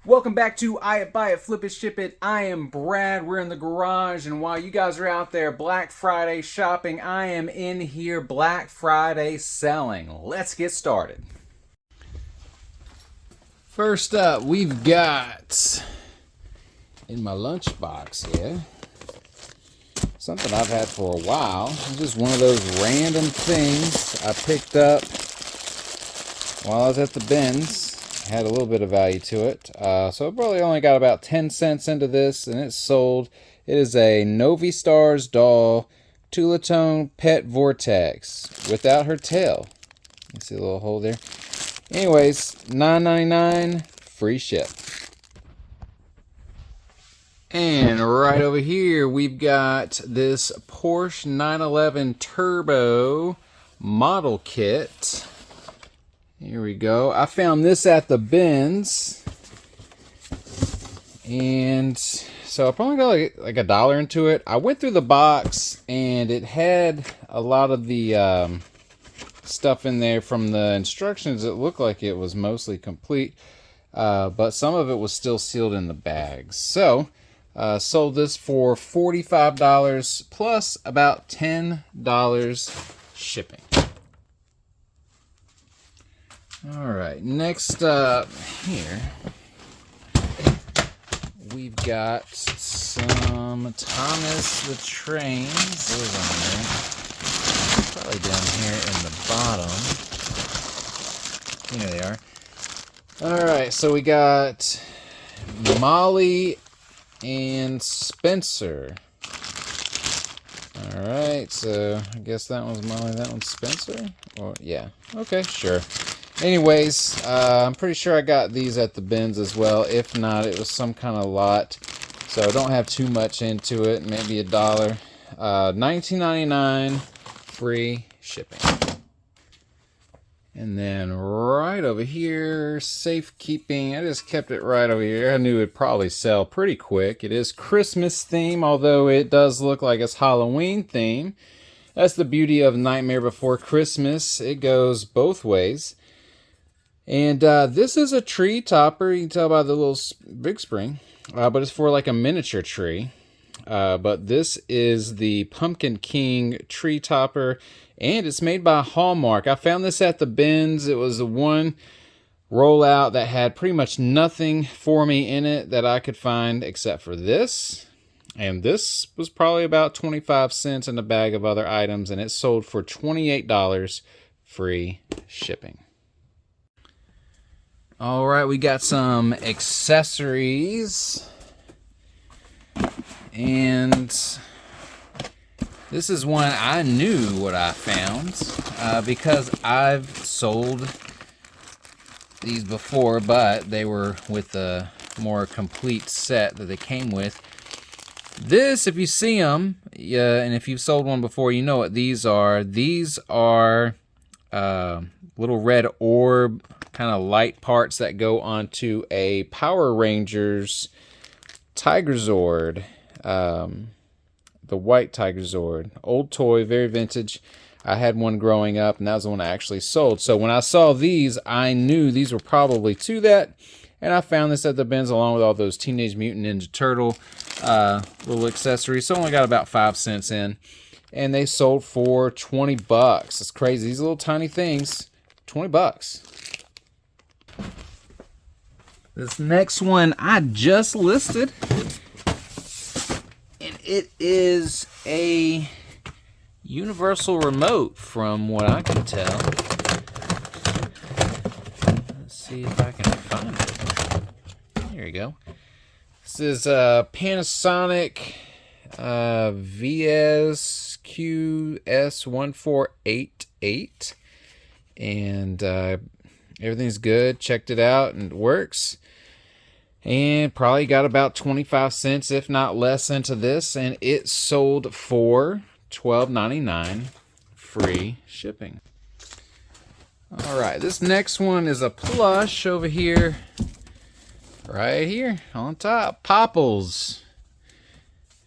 Welcome back to I It, Buy It, Flip It, Ship It. I am Brad. We're in the garage, and while you guys are out there Black Friday shopping, I am in here Black Friday selling. Let's get started. First up, we've got in my lunchbox here something I've had for a while. It's just one of those random things I picked up while I was at the bins. Had a little bit of value to it. So I probably only got about 10 cents into this, and it's sold. It is a Novi Stars doll Tulatone Pet Vortex without her tail. You see a little hole there? Anyways, $9.99, free ship. And right over here, we've got this Porsche 911 Turbo model kit. Here we go. I found this at the bins, and so I probably got like $1 into it. I went through the box, and it had a lot of the stuff in there from the instructions. It looked like it was mostly complete, but some of it was still sealed in the bags. So sold this for $45 plus about $10 shipping. Alright, next up here, we've got some Thomas the Trains. Those on there. Probably down here in the bottom. Here they are. Alright, so we got Molly and Spencer. Alright, so I guess that one's Molly, that one's Spencer? Or, yeah, okay, sure. Anyways, I'm pretty sure I got these at the bins as well. If not, it was some kind of lot. So I don't have too much into it. Maybe $1. $19.99, free shipping. And then right over here, safekeeping. I just kept it right over here. I knew it'd probably sell pretty quick. It is Christmas theme, although it does look like it's Halloween theme. That's the beauty of Nightmare Before Christmas. It goes both ways. And this is a tree topper. You can tell by the little big spring. But it's for like a miniature tree. But this is the Pumpkin King tree topper. And it's made by Hallmark. I found this at the bins. It was the one rollout that had pretty much nothing for me in it that I could find except for this. And this was probably about 25 cents in a bag of other items. And it sold for $28, free shipping. All right, we got some accessories, and this is one I knew what I found because I've sold these before, but they were with a more complete set that they came with. This, if you see them, and if you've sold one before, you know what these are. These are little red orb kind of light parts that go onto a Power Rangers Tiger Zord, the white Tiger Zord. Old toy, very vintage. I had one growing up, and that was the one I actually sold. So when I saw these, I knew these were probably to that, and I found this at the bins along with all those Teenage Mutant Ninja Turtle little accessories. So I only got about 5 cents in, and they sold for $20. It's crazy. These little tiny things, $20. This next one I just listed, and it is a universal remote from what I can tell. Let's see if I can find it. There you go. This is a Panasonic VSQS1488, and everything's good. Checked it out and it works. And probably got about 25 cents, if not less, into this. And it sold for $12.99, free shipping. Alright, this next one is a plush over here. Right here on top. Popples.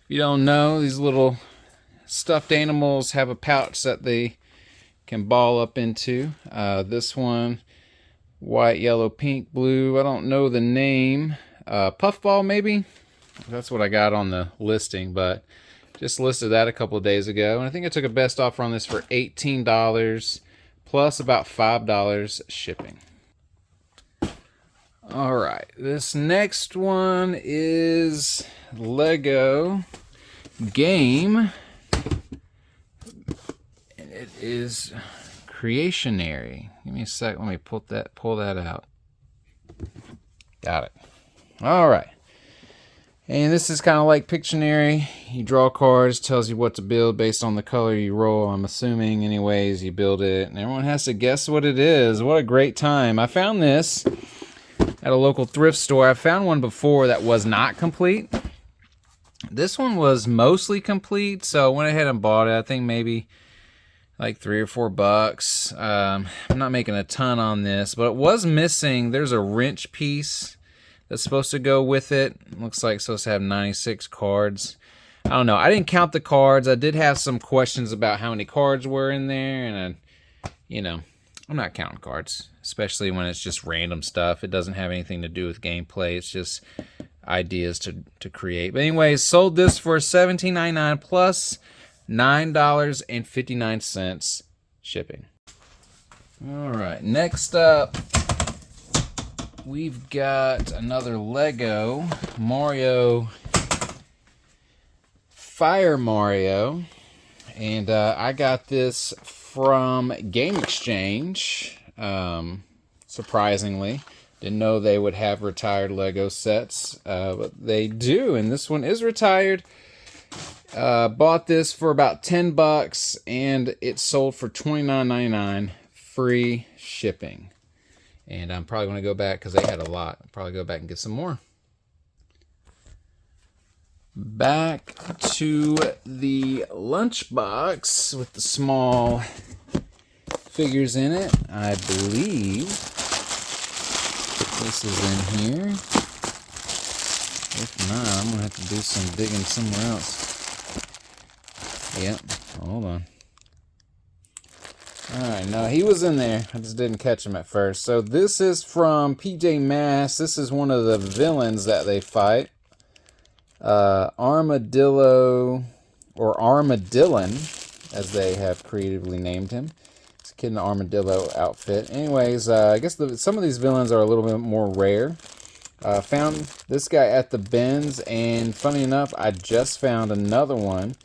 If you don't know, these little stuffed animals have a pouch that they can ball up into. This one white, yellow, pink, blue. I don't know the name. Puffball, maybe? That's what I got on the listing, but just listed that a couple of days ago. And I think I took a best offer on this for $18 plus about $5 shipping. All right, this next one is Lego game. And it is Creationary. Give me a sec. Let me pull that out. Got it. All right. And this is kind of like Pictionary. You draw cards, tells you what to build based on the color you roll. I'm assuming, anyways, you build it, and everyone has to guess what it is. What a great time! I found this at a local thrift store. I found one before that was not complete. This one was mostly complete, so I went ahead and bought it. I think maybe like $3 or $4. I'm not making a ton on this, but it was missing. There's a wrench piece that's supposed to go with it. Looks like it's supposed to have 96 cards. I don't know. I didn't count the cards. I did have some questions about how many cards were in there, and I'm not counting cards, especially when it's just random stuff. It doesn't have anything to do with gameplay. It's just ideas to create. But anyways, sold this for $17.99 plus $9.59 shipping. All right, next up, we've got another Lego Mario, Fire Mario, and I got this from Game Exchange. Surprisingly, didn't know they would have retired Lego sets, but they do, and this one is retired. Bought this for about $10, and it sold for $29.99, free shipping. And I'm probably going to go back because they had a lot. I'll probably go back and get some more. Back to the lunchbox with the small figures in it. I believe this is in here. If not, I'm going to have to do some digging somewhere else. Yep, hold on. Alright, no, he was in there. I just didn't catch him at first. So this is from PJ Masks. This is one of the villains that they fight. Armadillo, or Armadillon, as they have creatively named him. It's a kid in the Armadillo outfit. Anyways, I guess some of these villains are a little bit more rare. Found this guy at the bins, and funny enough, I just found another one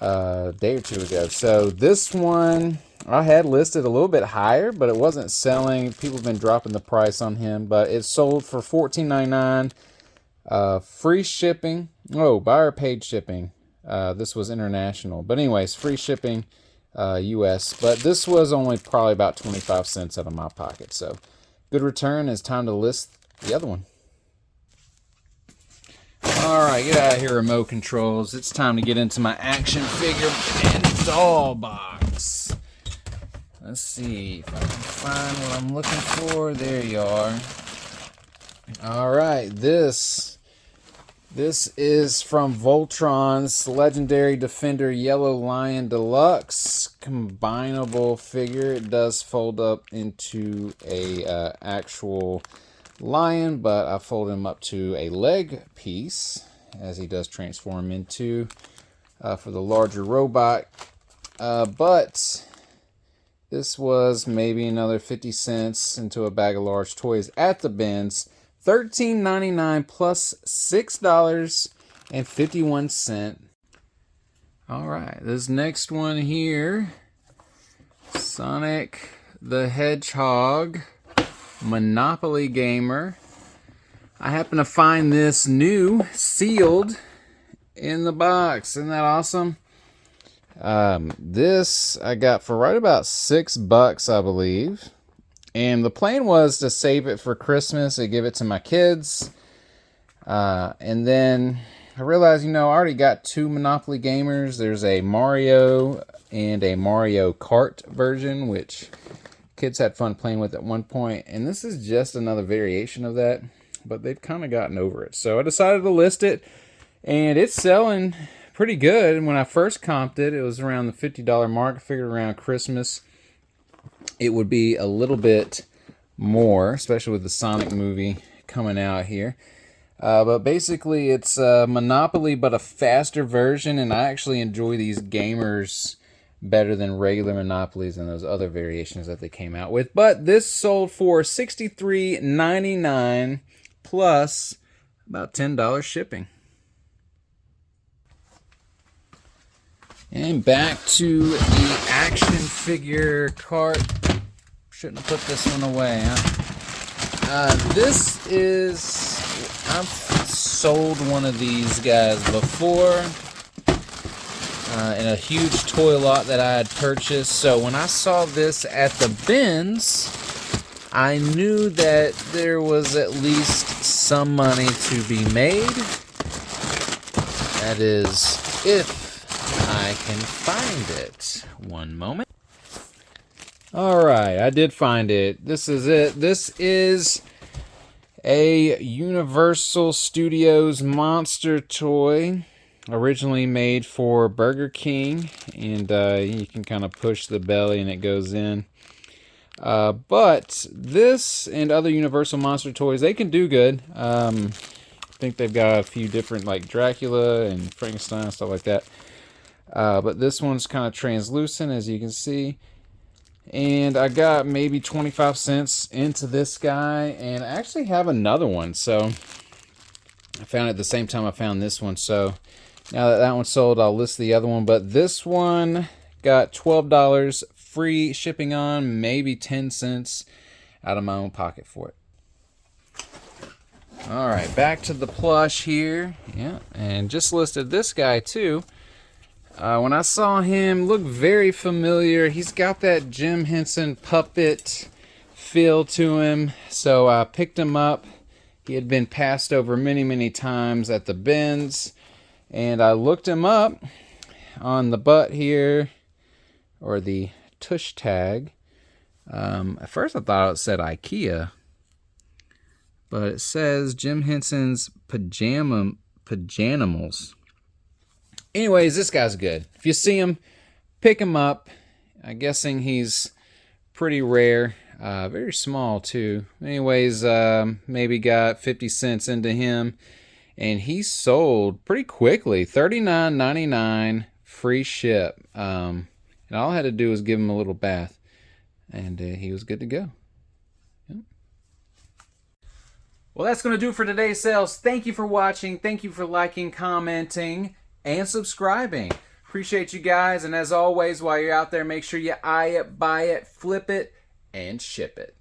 a day or two ago. So this one I had listed a little bit higher, but it wasn't selling. People have been dropping the price on him, but it sold for $14.99. Free shipping. Oh, buyer paid shipping. This was international, but anyways, free shipping, US. But this was only probably about 25 cents out of my pocket. So good return. It's time to list the other one. Alright, get out of here, remote controls. It's time to get into my action figure and doll box. Let's see if I can find what I'm looking for. There you are. Alright, this is from Voltron's Legendary Defender Yellow Lion Deluxe combinable figure. It does fold up into a actual lion, but I fold him up to a leg piece as he does transform into for the larger robot. But this was maybe another 50 cents into a bag of large toys at the bins. $13.99 plus $6.51. All right, this next one here, Sonic the Hedgehog Monopoly Gamer. I happen to find this new sealed in the box. Isn't that awesome? This I got for right about $6, I believe. And the plan was to save it for Christmas and give it to my kids. And then I realized, I already got two Monopoly Gamers. There's a Mario and a Mario Kart version, which kids had fun playing with at one point. And this is just another variation of that, but they've kind of gotten over it. So I decided to list it, and it's selling pretty good. And when I first comped it, it was around the $50 mark. I figured around Christmas it would be a little bit more, especially with the Sonic movie coming out here. But basically, it's Monopoly, but a faster version, and I actually enjoy these gamers better than regular Monopolies and those other variations that they came out with. But this sold for $63.99 plus about $10 shipping. And back to the action figure cart. Shouldn't have put this one away, huh? This is... I've sold one of these guys before in a huge toy lot that I had purchased. So when I saw this at the bins, I knew that there was at least some money to be made. That is, if I can find it. One moment. Alright, I did find it. This is it. This is a Universal Studios monster toy, originally made for Burger King, and you can kind of push the belly and it goes in. But this and other Universal monster toys, they can do good. I think they've got a few different, like Dracula and Frankenstein and stuff like that. But this one's kind of translucent, as you can see. And I got maybe 25 cents into this guy, and I actually have another one. So I found it at the same time I found this one. So now that that one's sold, I'll list the other one. But this one got $12 free shipping on, maybe 10 cents out of my own pocket for it. All right, back to the plush here. Yeah, and just listed this guy too. When I saw him, looked very familiar. He's got that Jim Henson puppet feel to him. So I picked him up. He had been passed over many, many times at the bins. And I looked him up on the butt here, or the tush tag. At first I thought it said IKEA. But it says Jim Henson's Pajanimals. Anyways, this guy's good. If you see him, pick him up. I'm guessing he's pretty rare. Very small, too. Anyways, maybe got 50 cents into him. And he sold pretty quickly. $39.99 free ship. And all I had to do was give him a little bath. And he was good to go. Well, that's going to do it for today's sales. Thank you for watching. Thank you for liking, commenting, and subscribing. Appreciate you guys. And as always, while you're out there, make sure you eye it, buy it, flip it, and ship it.